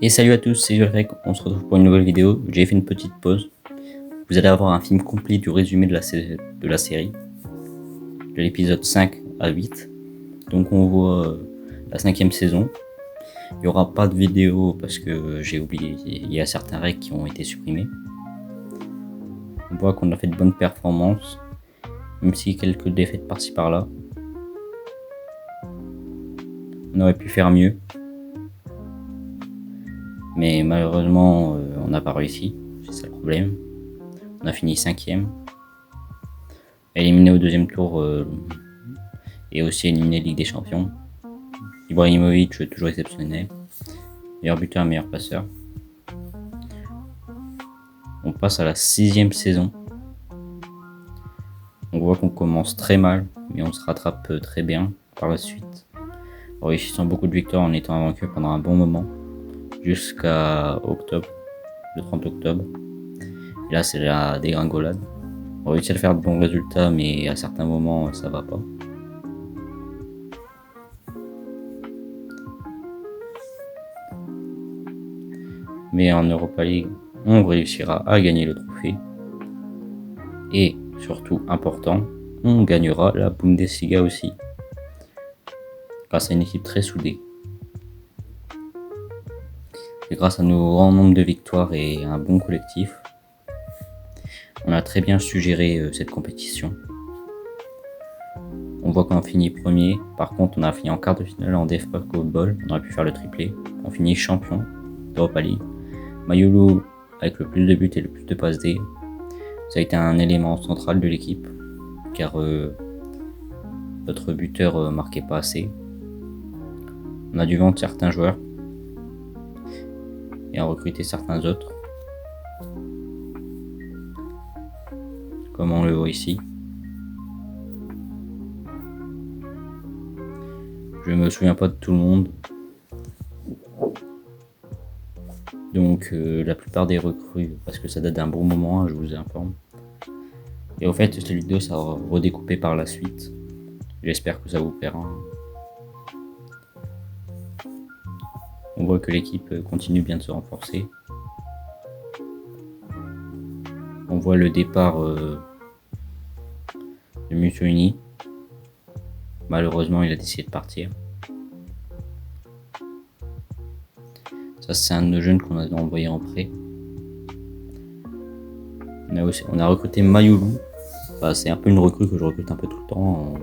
Et salut à tous, c'est Julrek, on se retrouve pour une nouvelle vidéo. J'ai fait une petite pause. Vous allez avoir un film complet du résumé de la série, de l'épisode 5 à 8. Donc on voit la 5e saison. Il n'y aura pas de vidéo parce que j'ai oublié, il y a certains règles qui ont été supprimés. On voit qu'on a fait de bonnes performances, même si quelques défaites par-ci par-là. On aurait pu faire mieux. Mais malheureusement, on n'a pas réussi, c'est ça le problème. On a fini 5e, éliminé au deuxième tour et aussi éliminé Ligue des Champions. Ibrahimovic, toujours exceptionnel, meilleur buteur, meilleur passeur. On passe à la 6e saison. On voit qu'on commence très mal, mais on se rattrape très bien par la suite, en réussissant beaucoup de victoires en étant invaincu pendant un bon moment, jusqu'à octobre, le 30 octobre. Et là, c'est la dégringolade. On réussit à faire de bons résultats, mais à certains moments, ça va pas. Mais en Europa League, on réussira à gagner le trophée. Et surtout important, on gagnera la Bundesliga aussi, grâce à une équipe très soudée. Et grâce à nos grands nombres de victoires et un bon collectif, on a très bien su gérer cette compétition. On voit qu'on a fini premier, par contre on a fini en quart de finale en DFB Ball, on aurait pu faire le triplé. On finit champion d'Europa League. Mayulu avec le plus de buts et le plus de passes D. Ça a été un élément central de l'équipe, car notre buteur marquait pas assez. On a dû vendre certains joueurs et en recruter certains autres, comme on le voit ici. Je me souviens pas de tout le monde, donc la plupart des recrues, parce que ça date d'un bon moment, je vous informe. Et au fait, cette vidéo sera redécoupée par la suite. J'espère que ça vous plaira. On voit que l'équipe continue bien de se renforcer. On voit le départ de Mussolini. Malheureusement, il a décidé de partir. Ça, c'est un de nos jeunes qu'on a envoyé en prêt. On a recruté Mayulu. Bah, c'est un peu une recrue que je recrute un peu tout le temps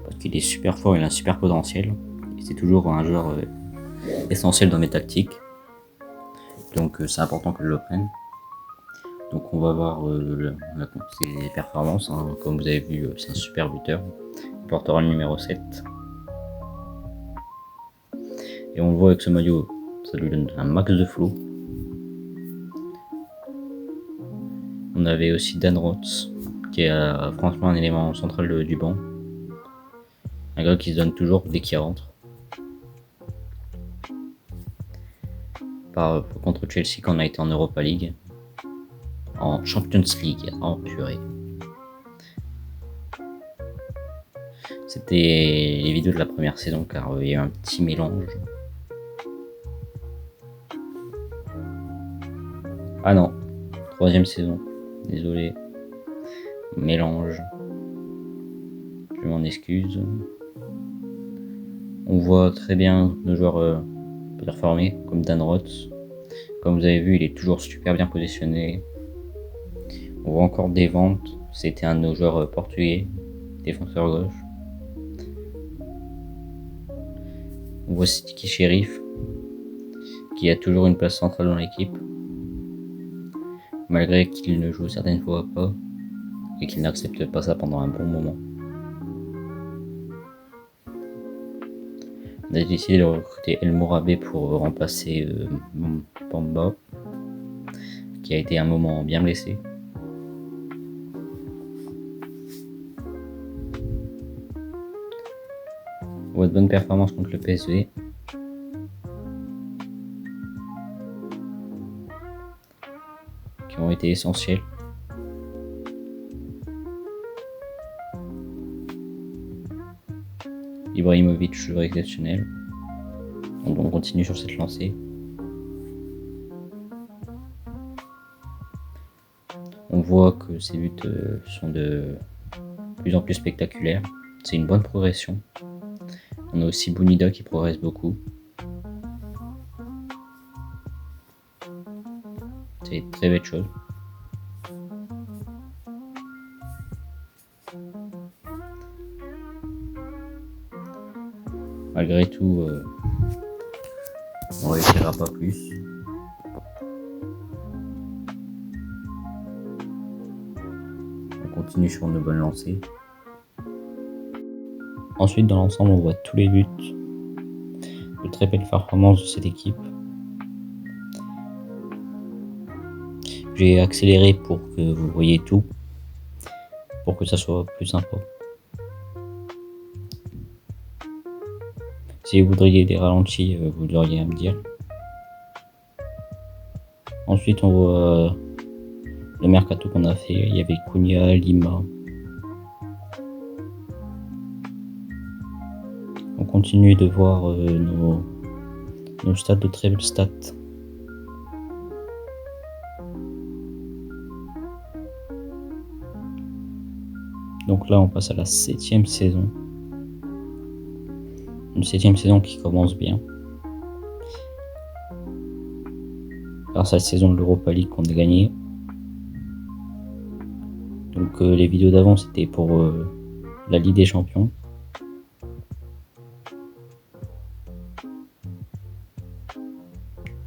parce qu'il est super fort, il a un super potentiel. Et c'est toujours un joueur essentiel dans mes tactiques. Donc c'est important que je le prenne. Donc on va voir ses performances. Comme vous avez vu, c'est un super buteur. Il portera le numéro 7. Et on le voit avec ce maillot, ça lui donne un max de flow. On avait aussi Dan Roth, qui est franchement un élément central du banc. Un gars qui se donne toujours dès qu'il rentre. Contre Chelsea quand on a été en Europa League. En Champions League, en purée. C'était les vidéos de la première saison car il y a eu un petit mélange. Ah non, 3e saison, désolé. Mélange. Je m'en excuse. On voit très bien nos joueurs performer, comme Dan Roth. Comme vous avez vu, il est toujours super bien positionné. On voit encore des ventes. C'était un de nos joueurs portugais, défenseur gauche. On voit Sidiki Sheriff, qui a toujours une place centrale dans l'équipe, malgré qu'il ne joue certaines fois pas et qu'il n'accepte pas ça pendant un bon moment. On a décidé de recruter El Morabé pour remplacer Bamba, qui a été un moment bien blessé. On voit de bonnes performances contre le PSV. Qui ont été essentielles. Ibrahimovic, joueur exceptionnel. On continue sur cette lancée. voit que ces buts sont de plus en plus spectaculaires. C'est une bonne progression. On a aussi Bounida qui progresse beaucoup. C'est une très belle chose. Malgré tout, on ne réussira pas plus. On continue sur une bonne lancée. Ensuite, dans l'ensemble, on voit tous les buts. De très belles performances de cette équipe. J'ai accéléré pour que vous voyez tout, pour que ça soit plus sympa. Si vous voudriez des ralentis, vous l'auriez à me dire. Ensuite, on voit le mercato qu'on a fait. Il y avait Cunha, Lima. On continue de voir nos stats, de très belles stats. Donc là, on passe à la 7e saison. Une 7e saison qui commence bien. Alors, c'est la saison de l'Europa League qu'on a gagné. Donc les vidéos d'avant, c'était pour la Ligue des Champions.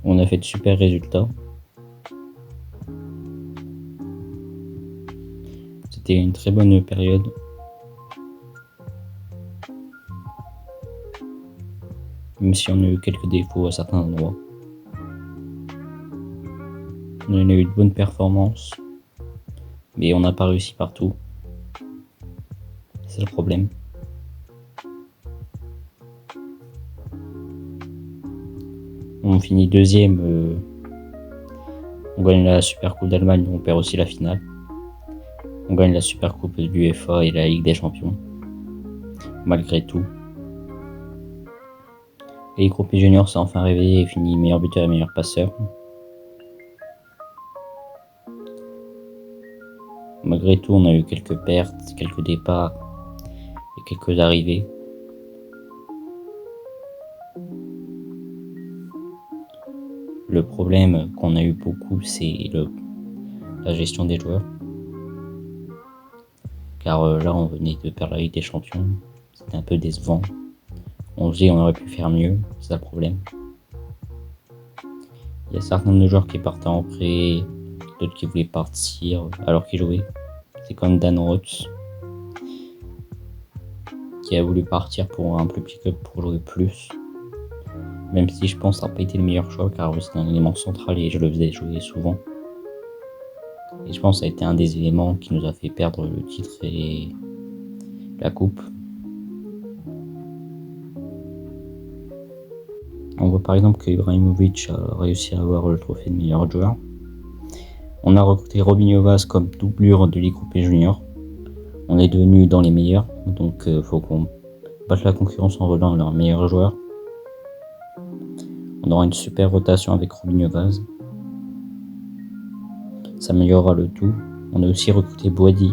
On a fait de super résultats. C'était une très bonne période. Même si on a eu quelques défauts à certains endroits. On a eu de bonnes performances. Mais on n'a pas réussi partout. C'est le problème. On finit deuxième. On gagne la Super Coupe d'Allemagne, on perd aussi la finale. On gagne la Super Coupe de l'UEFA et la Ligue des Champions. Malgré tout. Et Groupe Junior s'est enfin réveillé et finit meilleur buteur et meilleur passeur. Malgré tout, on a eu quelques pertes, quelques départs et quelques arrivées. Le problème qu'on a eu beaucoup, c'est la gestion des joueurs. Car là, on venait de perdre la Ligue des Champions. C'était un peu décevant. On se dit on aurait pu faire mieux, c'est ça le problème. Il y a certains de nos joueurs qui partaient en prêt, d'autres qui voulaient partir alors qu'ils jouaient. C'est comme Dan Roth qui a voulu partir pour un plus petit club pour jouer plus. Même si je pense que ça n'a pas été le meilleur choix car c'est un élément central et je le faisais jouer souvent. Et je pense que ça a été un des éléments qui nous a fait perdre le titre et la coupe. On voit par exemple que Ibrahimovic a réussi à avoir le trophée de meilleur joueur. On a recruté Robinho Vaz comme doublure de l'E-Groupe Junior. On est devenu dans les meilleurs, donc faut qu'on batte la concurrence en volant leur meilleur joueur. On aura une super rotation avec Robinho Vaz. Ça améliorera le tout. On a aussi recruté Boadi,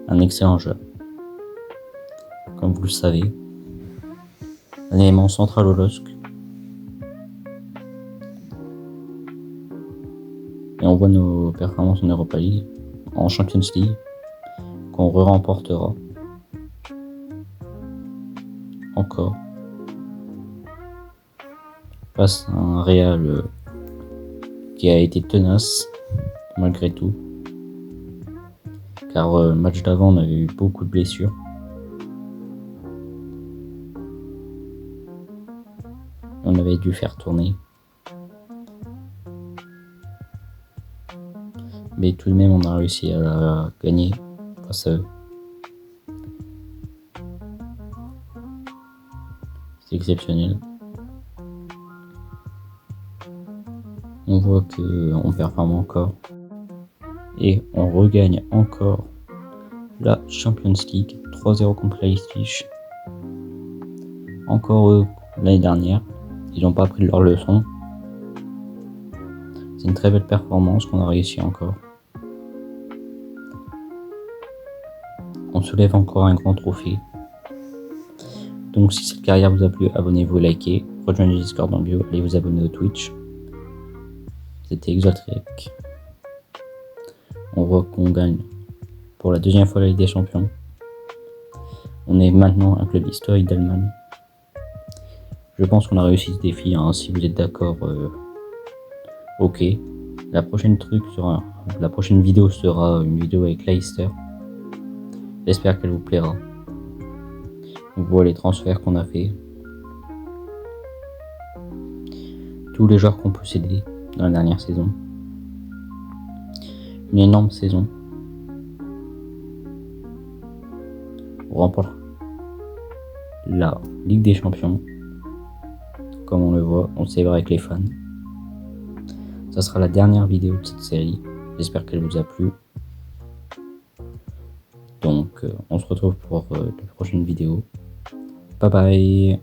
un excellent joueur. Comme vous le savez, un élément central au LOSC. Et on voit nos performances en Europa League, en Champions League, qu'on remportera encore face à un Real qui a été tenace malgré tout, car le match d'avant on avait eu beaucoup de blessures. On avait dû faire tourner. Mais tout de même, on a réussi à la gagner face à eux. C'est exceptionnel. On voit qu'on performe encore. Et on regagne encore la Champions League. 3-0 contre Leipzig. Encore eux, l'année dernière. Ils n'ont pas pris leur leçon. C'est une très belle performance qu'on a réussi encore. on soulève encore un grand trophée. Donc si cette carrière vous a plu, abonnez-vous et likez. Rejoignez le Discord dans le bio, allez vous abonner au Twitch. C'était Exotrek. On voit qu'on gagne pour la deuxième fois la Ligue des Champions. On est maintenant un club historique d'Allemagne. Je pense qu'on a réussi ce défi, hein. Si vous êtes d'accord, ok. La prochaine vidéo sera une vidéo avec Leicester. J'espère qu'elle vous plaira. On voit les transferts qu'on a fait. Tous les joueurs qu'on possédait dans la dernière saison. Une énorme saison. On remporte la Ligue des Champions. Comme on le voit, on célèbre avec les fans. Ça sera la dernière vidéo de cette série. J'espère qu'elle vous a plu. Donc, on se retrouve pour la prochaine vidéo. Bye bye.